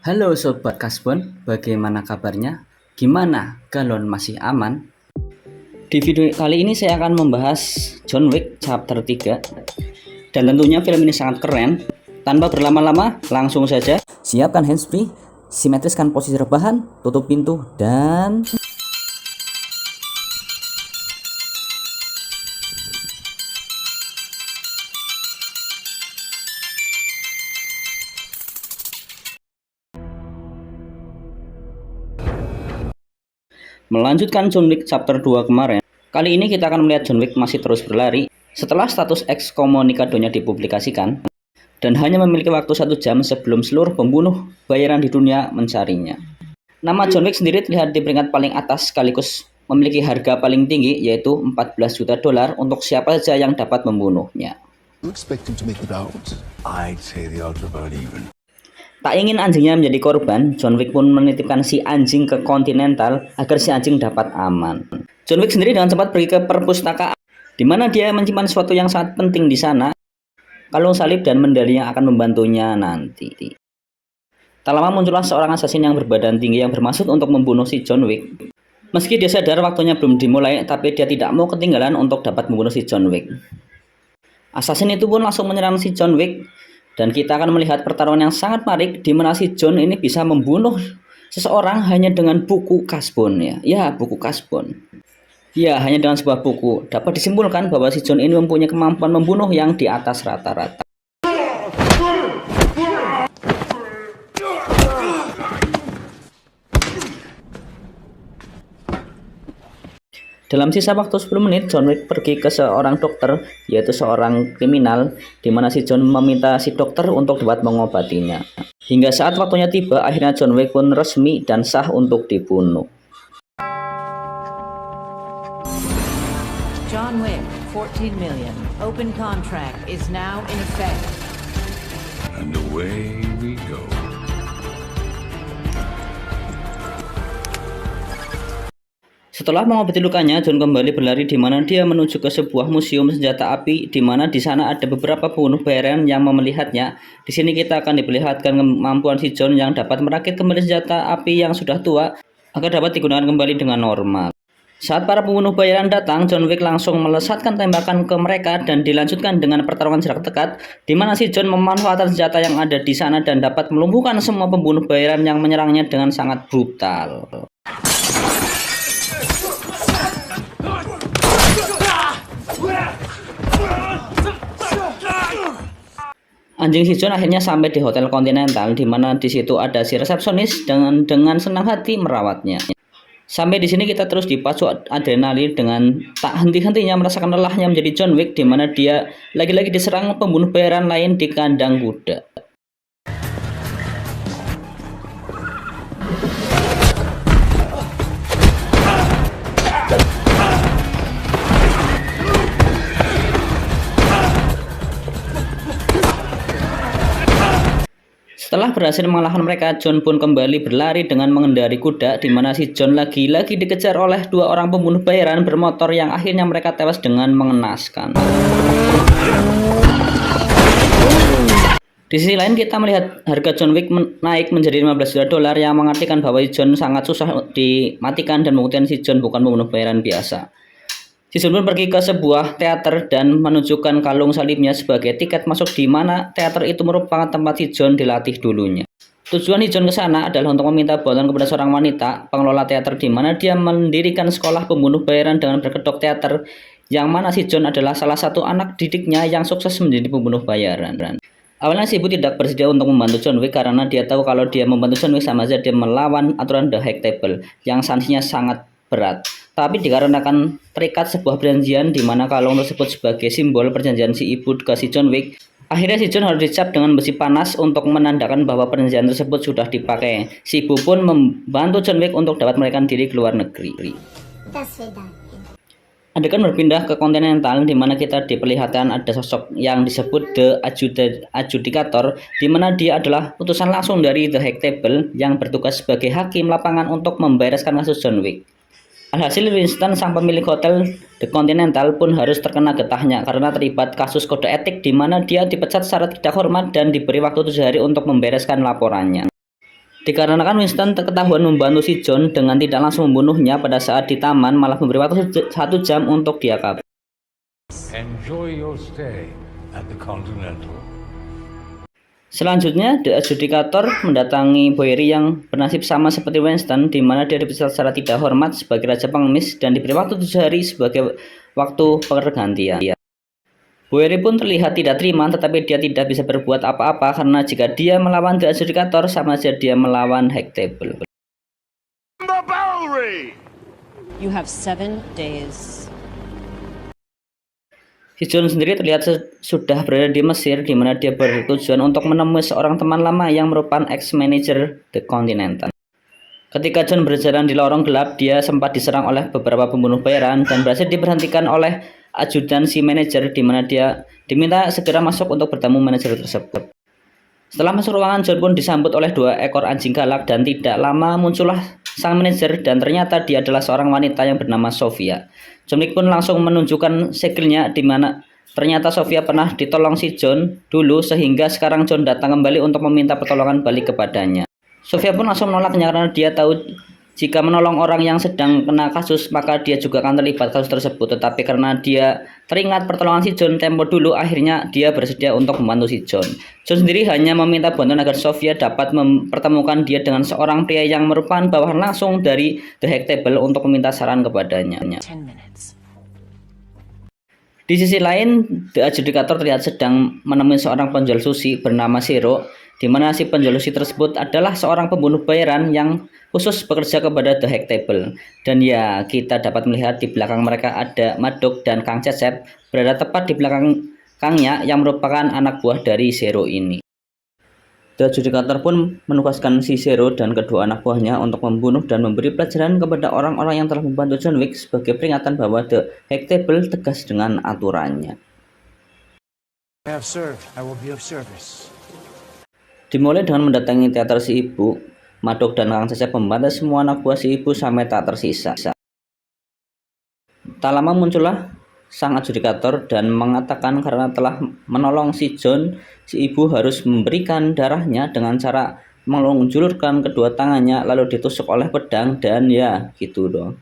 Halo Sobat Kasbon, bagaimana kabarnya? Gimana? Galon masih aman? Di video kali ini saya akan membahas John Wick chapter 3. Dan tentunya film ini sangat keren. Tanpa berlama-lama, langsung saja siapkan handsfree, simetriskan posisi rebahan, tutup pintu, dan melanjutkan John Wick chapter 2 kemarin. Kali ini kita akan melihat John Wick masih terus berlari setelah status ekskomunikadonya dipublikasikan dan hanya memiliki waktu 1 jam sebelum seluruh pembunuh bayaran di dunia mencarinya. Nama John Wick sendiri terlihat di peringkat paling atas sekaligus memiliki harga paling tinggi, yaitu 14 juta dolar untuk siapa saja yang dapat membunuhnya. Tak ingin anjingnya menjadi korban, John Wick pun menitipkan si anjing ke Continental agar si anjing dapat aman. John Wick sendiri dengan cepat pergi ke perpustakaan, di mana dia menyimpan sesuatu yang sangat penting di sana, kalung salib dan medali yang akan membantunya nanti. Tak lama muncullah seorang assassin yang berbadan tinggi yang bermaksud untuk membunuh si John Wick. Meski dia sadar waktunya belum dimulai, tapi dia tidak mau ketinggalan untuk dapat membunuh si John Wick. Assassin itu pun langsung menyerang si John Wick. Dan kita akan melihat pertarungan yang sangat menarik di mana si John ini bisa membunuh seseorang hanya dengan buku kasbon ya. Ya, buku kasbon. Ya, hanya dengan sebuah buku dapat disimpulkan bahwa si John ini mempunyai kemampuan membunuh yang di atas rata-rata. Dalam sisa waktu 10 menit, John Wick pergi ke seorang dokter, yaitu seorang kriminal, di mana si John meminta si dokter untuk dapat mengobatinya. Hingga saat waktunya tiba, akhirnya John Wick pun resmi dan sah untuk dibunuh. John Wick, 14 million. Open contract is now in effect. And away we go. Setelah mengobati lukanya, John kembali berlari di mana dia menuju ke sebuah museum senjata api di mana di sana ada beberapa pembunuh bayaran yang melihatnya. Di sini kita akan diperlihatkan kemampuan si John yang dapat merakit kembali senjata api yang sudah tua agar dapat digunakan kembali dengan normal. Saat para pembunuh bayaran datang, John Wick langsung melesatkan tembakan ke mereka dan dilanjutkan dengan pertarungan jarak dekat di mana si John memanfaatkan senjata yang ada di sana dan dapat melumpuhkan semua pembunuh bayaran yang menyerangnya dengan sangat brutal. Anjing si John akhirnya sampai di Hotel Continental, di mana di situ ada si resepsionis dengan senang hati merawatnya. Sampai di sini kita terus dipacu adrenalin dengan tak henti-hentinya merasakan lelahnya menjadi John Wick, di mana dia lagi-lagi diserang pembunuh bayaran lain di kandang kuda. Setelah berhasil mengalahkan mereka, John pun kembali berlari dengan mengendari kuda, di mana si John lagi-lagi dikejar oleh dua orang pembunuh bayaran bermotor yang akhirnya mereka tewas dengan mengenaskan. Di sisi lain kita melihat harga John Wick naik menjadi 15 juta dolar yang mengartikan bahwa John sangat susah dimatikan dan membuktikan si John bukan pembunuh bayaran biasa. Si John pun pergi ke sebuah teater dan menunjukkan kalung salibnya sebagai tiket masuk di mana teater itu merupakan tempat si John dilatih dulunya. Tujuan si John ke sana adalah untuk meminta bantuan kepada seorang wanita pengelola teater di mana dia mendirikan sekolah pembunuh bayaran dengan berkedok teater, yang mana si John adalah salah satu anak didiknya yang sukses menjadi pembunuh bayaran. Awalnya si ibu tidak bersedia untuk membantu John Wick karena dia tahu kalau dia membantu John Wick sama saja dia melawan aturan The High Table yang sanksinya sangat berat. Tapi dikarenakan terikat sebuah perjanjian di mana kalung tersebut sebagai simbol perjanjian si ibu ke si John Wick, akhirnya si John harus dicap dengan besi panas untuk menandakan bahwa perjanjian tersebut sudah dipakai. Si ibu pun membantu John Wick untuk dapat melarikan diri ke luar negeri. Adegan berpindah ke Continental di mana kita diperlihatkan ada sosok yang disebut The Adjudicator, di mana dia adalah utusan langsung dari The High Table yang bertugas sebagai hakim lapangan untuk membereskan kasus John Wick. Alhasil Winston, sang pemilik hotel The Continental, pun harus terkena getahnya karena terlibat kasus kode etik di mana dia dipecat secara tidak hormat dan diberi waktu 7 hari untuk membereskan laporannya. Dikarenakan Winston ketahuan membantu si John dengan tidak langsung membunuhnya pada saat di taman, malah memberi waktu 1 jam untuk dia kabur. Enjoy your stay at the Continental. Selanjutnya, The Adjudicator mendatangi Bowery yang bernasib sama seperti Winston, di mana dia dipecat secara tidak hormat sebagai Raja Pengemis dan diberi waktu 7 hari sebagai waktu pergantian. Bowery pun terlihat tidak terima, tetapi dia tidak bisa berbuat apa-apa karena jika dia melawan The Adjudicator sama saja dia melawan Hectable. You have 7 days. Si John sendiri terlihat sudah berada di Mesir, di mana dia bertujuan untuk menemui seorang teman lama yang merupakan ex-manager The Continental. Ketika John berjalan di lorong gelap, dia sempat diserang oleh beberapa pembunuh bayaran dan berhasil diberhentikan oleh ajudan si manajer, di mana dia diminta segera masuk untuk bertemu manajer tersebut. Setelah masuk ruangan, John pun disambut oleh 2 ekor anjing galak dan tidak lama muncullah sang manajer dan ternyata dia adalah seorang wanita yang bernama Sofia. John Wick pun langsung menunjukkan segilnya, di mana ternyata Sofia pernah ditolong si John dulu sehingga sekarang John datang kembali untuk meminta pertolongan balik kepadanya. Sofia pun langsung menolaknya karena dia tahu jika menolong orang yang sedang kena kasus maka dia juga akan terlibat kasus tersebut, tetapi karena dia teringat pertolongan si John tempo dulu, akhirnya dia bersedia untuk membantu si John. John sendiri hanya meminta bantuan agar Sofia dapat mempertemukan dia dengan seorang pria yang merupakan bawahan langsung dari The Hectable untuk meminta saran kepadanya. 10 minutes. Di sisi lain, The Adjudicator terlihat sedang menemui seorang penjual sushi bernama Zero, di mana si penjual sushi tersebut adalah seorang pembunuh bayaran yang khusus bekerja kepada The Hectable. Dan ya, kita dapat melihat di belakang mereka ada Madok dan Kang Cecep berada tepat di belakang Kangnya yang merupakan anak buah dari Zero ini. The Adjudicator pun menugaskan si Zero dan kedua anak buahnya untuk membunuh dan memberi pelajaran kepada orang-orang yang telah membantu John Wick sebagai peringatan bahwa The Hectable tegas dengan aturannya. I have served. I will be of service. Dimulai dengan mendatangi teater si ibu, Madok dan Kang Cecep membantai semua anak buah si ibu sampai tak tersisa. Tak lama muncullah sang adjudikator dan mengatakan karena telah menolong si John, si ibu harus memberikan darahnya dengan cara menjulurkan kedua tangannya lalu ditusuk oleh pedang, dan ya gitu dong.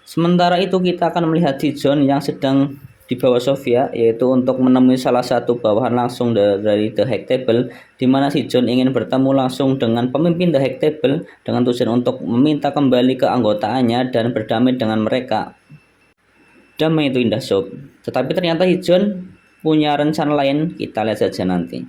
Sementara itu kita akan melihat si John yang sedang dibawa Sofia, yaitu untuk menemui salah satu bawahan langsung dari The Hectable, di mana si John ingin bertemu langsung dengan pemimpin The Hectable dengan tujuan untuk meminta kembali keanggotaannya dan berdamai dengan mereka. Damai itu indah sob, tetapi ternyata si John punya rencana lain, kita lihat saja nanti.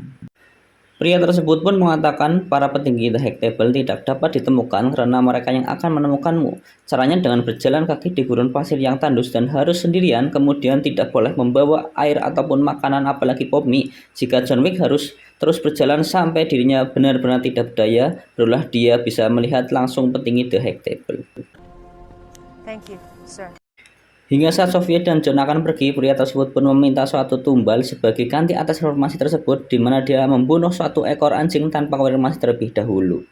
Pria tersebut pun mengatakan para petinggi The Hectable tidak dapat ditemukan karena mereka yang akan menemukanmu. Caranya dengan berjalan kaki di gurun pasir yang tandus dan harus sendirian, kemudian tidak boleh membawa air ataupun makanan apalagi pop mie. Jika John Wick harus terus berjalan sampai dirinya benar-benar tidak berdaya, barulah dia bisa melihat langsung petinggi The Hectable. Thank you, sir. Hingga saat Sofia dan John akan pergi, pria tersebut pun meminta suatu tumbal sebagai ganti atas informasi tersebut, di mana dia membunuh suatu ekor anjing tanpa konfirmasi terlebih dahulu.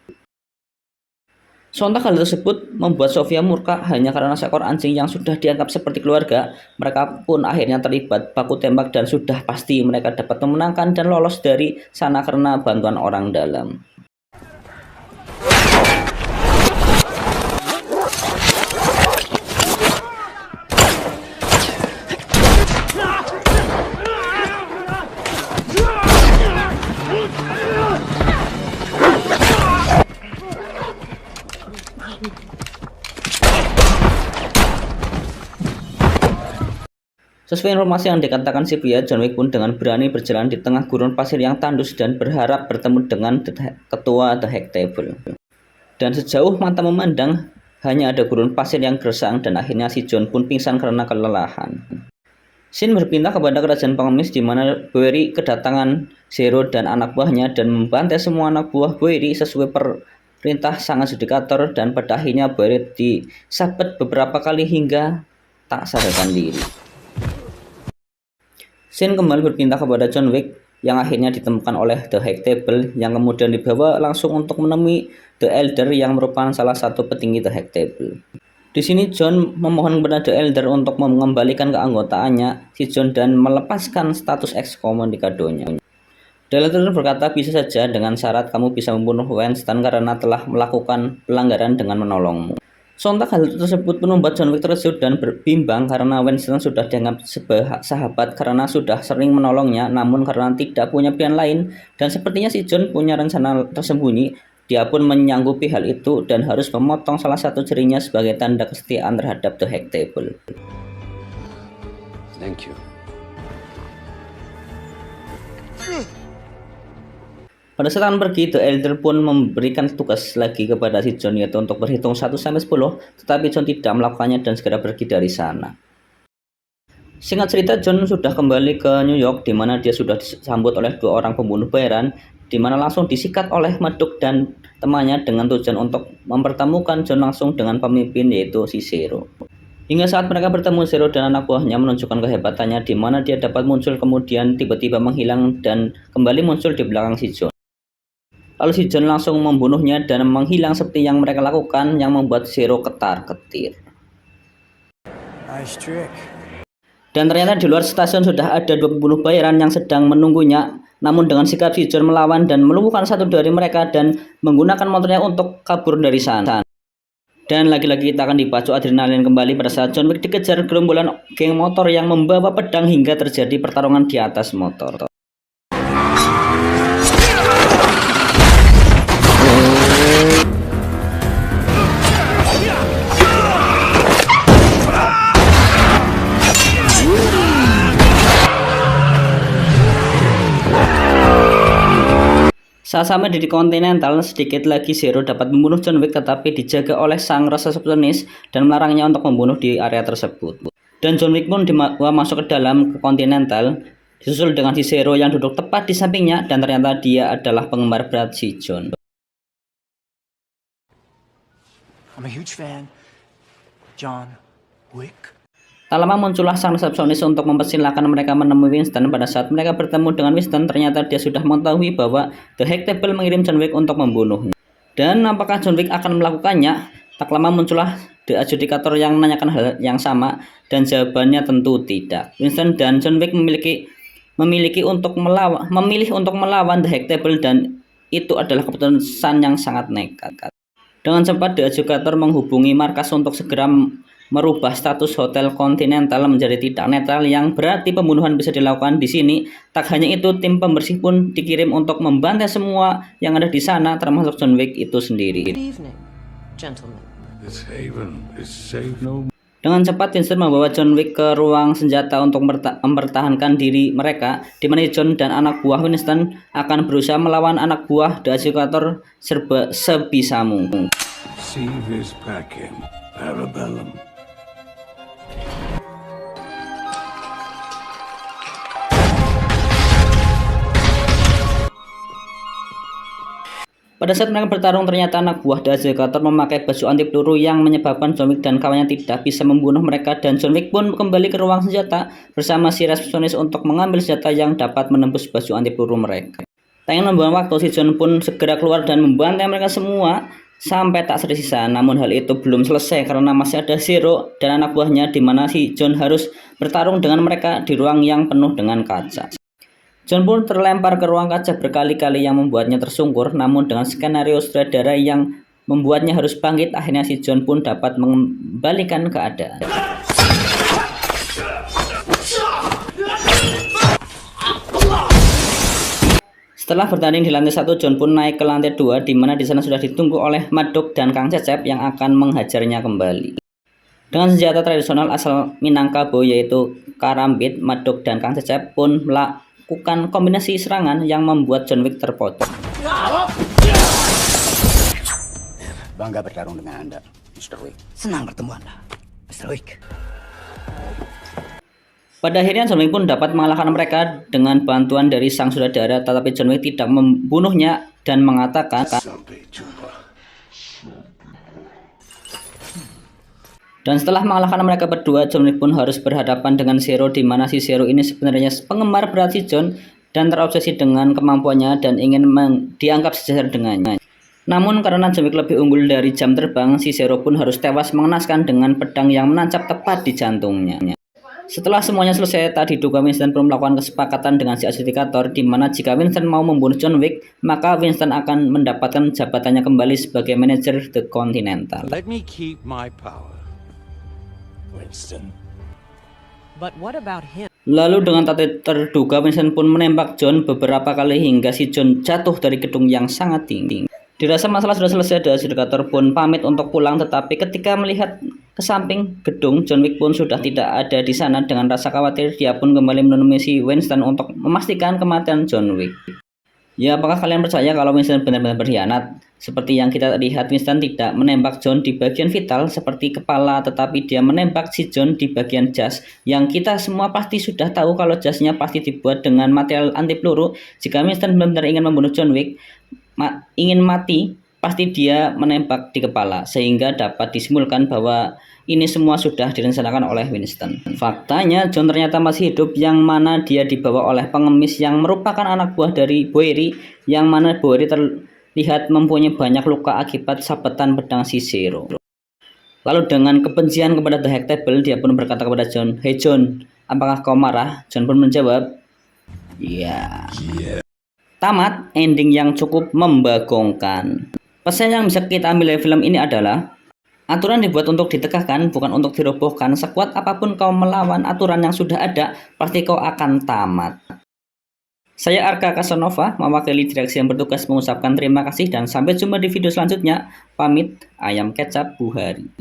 Sontak hal tersebut membuat Sofia murka hanya karena seekor anjing yang sudah dianggap seperti keluarga. Mereka pun akhirnya terlibat baku tembak dan sudah pasti mereka dapat memenangkan dan lolos dari sana karena bantuan orang dalam. Sesuai informasi yang dikatakan si pria, John Wick pun dengan berani berjalan di tengah gurun pasir yang tandus dan berharap bertemu dengan ketua The Hectable. Dan sejauh mata memandang, hanya ada gurun pasir yang gersang dan akhirnya si John pun pingsan karena kelelahan. Scene berpindah kepada kerajaan pengemis di mana Bowery kedatangan Zero dan anak buahnya dan membantai semua anak buah Bowery sesuai perintah sang adjudikator, dan pada akhirnya Bowery disabet beberapa kali hingga tak sadarkan diri. Scene kembali berpindah kepada John Wick yang akhirnya ditemukan oleh The Hectable yang kemudian dibawa langsung untuk menemui The Elder yang merupakan salah satu petinggi The Hectable. Di sini John memohon kepada The Elder untuk mengembalikan keanggotaannya si John dan melepaskan status excommunicadonya. Delator berkata bisa saja dengan syarat kamu bisa membunuh Winston karena telah melakukan pelanggaran dengan menolongmu. Sontak hal tersebut pun membuat John Wick terkejut dan berbimbang karena Winston sudah dianggap sebagai sahabat karena sudah sering menolongnya, namun karena tidak punya pilihan lain dan sepertinya si John punya rencana tersembunyi, dia pun menyanggupi hal itu dan harus memotong salah satu jarinya sebagai tanda kesetiaan terhadap The Hack Table. Thank you. Pada saat akan pergi, The Elder pun memberikan tugas lagi kepada si John yaitu untuk berhitung 1-10, tetapi John tidak melakukannya dan segera pergi dari sana. Singkat cerita, John sudah kembali ke New York di mana dia sudah disambut oleh 2 orang pembunuh bayaran, di mana langsung disikat oleh Murdoch dan temannya dengan tujuan untuk mempertemukan John langsung dengan pemimpin yaitu si Zero. Hingga saat mereka bertemu, Zero dan anak buahnya menunjukkan kehebatannya di mana dia dapat muncul kemudian tiba-tiba menghilang dan kembali muncul di belakang si John. Lalu si John langsung membunuhnya dan menghilang seperti yang mereka lakukan yang membuat Zero ketar-ketir. Nice trick. Dan ternyata di luar stasiun sudah ada 2 pembunuh bayaran yang sedang menunggunya. Namun dengan sikap si John melawan dan melumpuhkan satu dari mereka dan menggunakan motornya untuk kabur dari sana. Dan lagi-lagi kita akan dipacu adrenalin kembali pada saat John Wick dikejar gerombolan geng motor yang membawa pedang hingga terjadi pertarungan di atas motor. Saat sampai di Continental, sedikit lagi Zero dapat membunuh John Wick tetapi dijaga oleh sang resepsionis dan melarangnya untuk membunuh di area tersebut. Dan John Wick pun dibawa masuk ke dalam Continental, disusul dengan si Zero yang duduk tepat di sampingnya dan ternyata dia adalah penggemar berat si John. I'm a huge fan. John Wick. Tak lama muncullah sang resepsionis untuk mempersilahkan mereka menemui Winston. Pada saat mereka bertemu dengan Winston, ternyata dia sudah mengetahui bahwa The Hack Table mengirim John Wick untuk membunuhnya. Dan apakah John Wick akan melakukannya? Tak lama muncullah The Adjudicator yang menanyakan hal yang sama, dan jawabannya tentu tidak. Winston dan John Wick memilih untuk melawan The Hack Table dan itu adalah keputusan yang sangat nekat. Dengan cepat The Adjudicator menghubungi markas untuk segera merubah status Hotel Continental menjadi tidak netral yang berarti pembunuhan bisa dilakukan di sini. Tak hanya itu, tim pembersih pun dikirim untuk membantai semua yang ada di sana termasuk John Wick itu sendiri. Good evening, gentlemen. This haven is safe no more. Dengan cepat Winston membawa John Wick ke ruang senjata untuk mempertahankan diri mereka, di mana John dan anak buah Winston akan berusaha melawan anak buah The Adjudicator sebisamu. See this packing, Parabellum. Pada saat mereka bertarung, ternyata anak buah The Adjudicator memakai baju anti peluru yang menyebabkan John Wick dan kawannya tidak bisa membunuh mereka, dan John Wick pun kembali ke ruang senjata bersama si resepsionis untuk mengambil senjata yang dapat menembus baju anti peluru mereka. Tak ingin membuang waktu, si John pun segera keluar dan membantai mereka semua sampai tak tersisa. Namun hal itu belum selesai karena masih ada Zero dan anak buahnya, di mana si John harus bertarung dengan mereka di ruang yang penuh dengan kaca. John pun terlempar ke ruang kaca berkali-kali yang membuatnya tersungkur, namun dengan skenario sutradara yang membuatnya harus bangkit, akhirnya si John pun dapat mengembalikan keadaan. Setelah bertanding di lantai 1, John pun naik ke lantai 2, di mana di sana sudah ditunggu oleh Murdoch dan Kang Cecep yang akan menghajarnya kembali. Dengan senjata tradisional asal Minangkabau yaitu karambit, Murdoch dan Kang Cecep pun melakukan kombinasi serangan yang membuat John Wick terpojok. Bangga bertarung dengan Anda, Mr. Wick. Senang bertemu Anda, Mr. Wick. Pada akhirnya John Wick pun dapat mengalahkan mereka dengan bantuan dari sang sutradara, tetapi John Wick tidak membunuhnya dan mengatakan, dan setelah mengalahkan mereka berdua, John Wick pun harus berhadapan dengan Zero, di mana si Zero ini sebenarnya penggemar berat si John dan terobsesi dengan kemampuannya dan ingin dianggap sejajar dengannya. Namun karena John Wick lebih unggul dari jam terbang, si Zero pun harus tewas mengenaskan dengan pedang yang menancap tepat di jantungnya. Setelah semuanya selesai, tak diduga Winston pun melakukan kesepakatan dengan si adjudicator di mana jika Winston mau membunuh John Wick, maka Winston akan mendapatkan jabatannya kembali sebagai manajer The Continental. Let me keep my power. Winston. But what about him? Lalu dengan tak terduga Winston pun menembak John beberapa kali hingga si John jatuh dari gedung yang sangat tinggi. Dirasa masalah sudah selesai, The Adjudicator pun pamit untuk pulang, tetapi ketika melihat ke samping gedung, John Wick pun sudah tidak ada di sana. Dengan rasa khawatir, dia pun kembali menemui si Winston untuk memastikan kematian John Wick. Ya, apakah kalian percaya kalau Winston benar-benar berkhianat? Seperti yang kita lihat, Winston tidak menembak John di bagian vital seperti kepala, tetapi dia menembak si John di bagian jas, yang kita semua pasti sudah tahu kalau jasnya pasti dibuat dengan material anti peluru. Jika Winston benar-benar ingin membunuh John Wick, ingin mati, pasti dia menembak di kepala, sehingga dapat disimpulkan bahwa ini semua sudah direncanakan oleh Winston. Faktanya John ternyata masih hidup, yang mana dia dibawa oleh pengemis yang merupakan anak buah dari Bowery, yang mana Bowery terlihat mempunyai banyak luka akibat sabetan pedang si Zero. Lalu dengan kebencian kepada The High Table, dia pun berkata kepada John, "Hey John, apakah kau marah?" John pun menjawab, "Ya." Tamat, ending yang cukup membagongkan. Pesan yang bisa kita ambil dari film ini adalah aturan dibuat untuk ditegakkan, bukan untuk dirobohkan. Sekuat apapun kau melawan aturan yang sudah ada, pasti kau akan tamat. Saya Arka Casanova, mewakili direksi yang bertugas, mengucapkan terima kasih dan sampai jumpa di video selanjutnya. Pamit, ayam kecap Buhari.